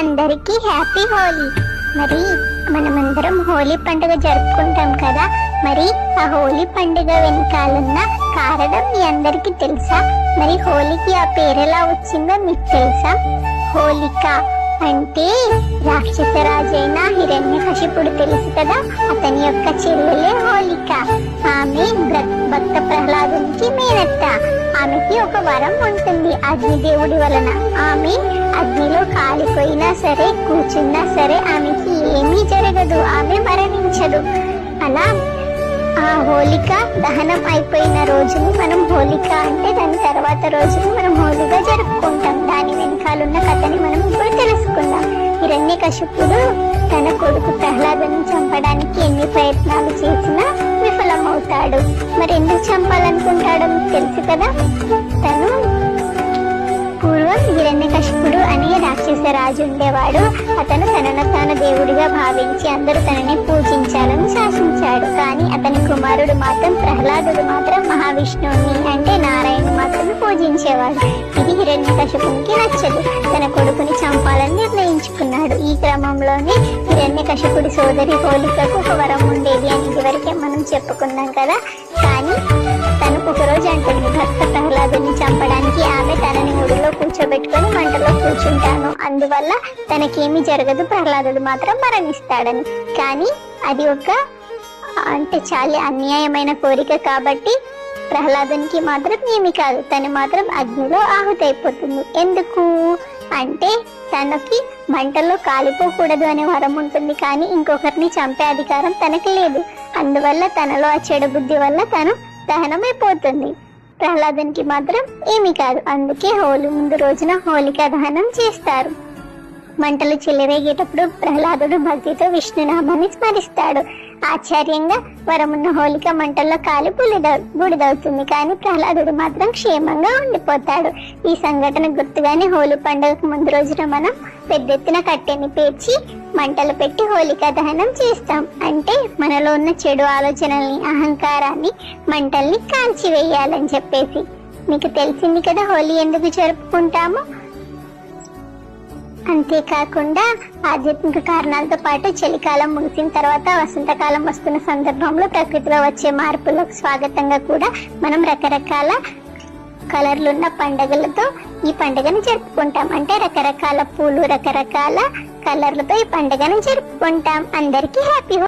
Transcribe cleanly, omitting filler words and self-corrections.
అందరికీ హ్యాపీ హోలీ. మరి మనమందరం హోలీ పండుగ జరుపుకుంటాం కదా, మరి ఆ హోలీ పండుగ వెనకాలన్న కారణం మీ అందరికీ తెలుసా? మరి హోలీకి ఆ పేరు ఎలా వచ్చిందో మీకు తెలుసా? హోలిక అంటే రాక్షస రాజైన హిరణ్యకశిపుడు తెలుసు కదా, అతని యొక్క చెల్లెలే హోలిక. ఆమె భక్త ప్రహ్లాదునికి మేనత్త. ఆమెకి ఒక వరం ఉంటుంది అగ్నిదేవుడి వలన. ఆమె అగ్నిలో కాలిపోయినా సరే, కూర్చున్నా సరే ఆమెకి ఏమీ జరగదు, ఆమె మరణించదు. అలా ఆ హోలిక దహనం అయిపోయిన రోజుని మనం హోలిక అంటే దాని తర్వాత రోజుని మనం హోలీగా జరుపుకుంటాం. దాని వెనకాలన్న కథని మనం ఇప్పుడు తెలుసుకుందాం. హిరణ్యకశిపుడు తన కొడుకు ప్రహ్లాదుని చంపడానికి ఎన్ని ప్రయత్నాలు చేసినా విఫలమవుతాడు. మరి ఎందుకు చంపాలనుకుంటాడో మీకు తెలుసు కదా. తను పూర్వం హిరణ్యకశిపుడు అనే రాక్షస రాజు ఉండేవాడు. అతను తనను తాను దేవుడిగా భావించి అందరూ తనని పూజించాలని శాసించాడు. కానీ అతని కుమారుడు మాత్రం ప్రహ్లాదుడు మాత్రం మహావిష్ణువుని అంటే నారాయణుని మాత్రమే పూజించేవాడు. ఇది హిరణ్యకశిపునికి నచ్చదు. తన కొడుకుని చంపాలని నిర్ణయించుకున్నాడు. ఈ క్రమంలోనే హిరణ్యకశిపుడి సోదరి హోలికకు ఒక వరం ఉండేది అని ఇదివరకే మనం చెప్పుకున్నాం కదా. కానీ తను ఒకరోజు అంటుంది భక్త ప్రహ్లాదుని చంపడానికి ఆమె తనని ముడిలో కూర్చోబెట్టుకొని మంటలో కూర్చుంటాను, అందువల్ల తనకేమీ జరగదు, ప్రహ్లాదుడు మాత్రం మరణిస్తాడని. కానీ అది అంటే చాలా అన్యాయమైన కోరిక కాబట్టి ప్రహ్లాదునికి మాత్రం ఏమి కాదు, తను మాత్రం అగ్నిలో ఆహుతైపోతుంది. ఎందుకు అంటే తనకి మంటల్లో కాలిపోకూడదు అనే వరం ఉంటుంది, కానీ ఇంకొకరిని చంపే అధికారం తనకి లేదు. అందువల్ల తనలో ఆ చెడు బుద్ధి వల్ల తను దహనమైపోతుంది. ప్రహ్లాదునికి మాత్రం ఏమీ కాదు. అందుకే హోలీ ముందు రోజున హోలికా దహనం చేస్తారు. మంటలు చెలరేగేటప్పుడు ప్రహ్లాదుడు భక్తితో విష్ణునామాన్ని స్మరిస్తాడు. ఆశ్చర్యంగా వరమున్న హోలిక మంటల్లో కాలి బూడిదవుతుంది, కానీ ప్రహ్లాదుడు మాత్రం క్షేమంగా ఉండిపోతాడు. ఈ సంఘటన గుర్తుగానే హోలీ పండుగకు ముందు రోజున మనం పెద్ద ఎత్తున కట్టెని పేర్చి మంటలు పెట్టి హోలికా దహనం చేస్తాం. అంటే మనలో ఉన్న చెడు ఆలోచనల్ని, అహంకారాన్ని, మంటల్ని కాల్చివేయాలని చెప్పేసి. మీకు తెలిసింది కదా హోలీ ఎందుకు జరుపుకుంటాము. అంతేకాకుండా ఆధ్యాత్మిక కారణాలతో పాటు చలికాలం ముగిసిన తర్వాత వసంతకాలం వస్తున్న సందర్భంలో ప్రకృతిలో వచ్చే మార్పులకు స్వాగతంగా కూడా మనం రకరకాల కలర్లున్న పండుగలతో ఈ పండుగను జరుపుకుంటాం. అంటే రకరకాల పూలు, రకరకాల కలర్లతో ఈ పండుగను జరుపుకుంటాం. అందరికీ హ్యాపీ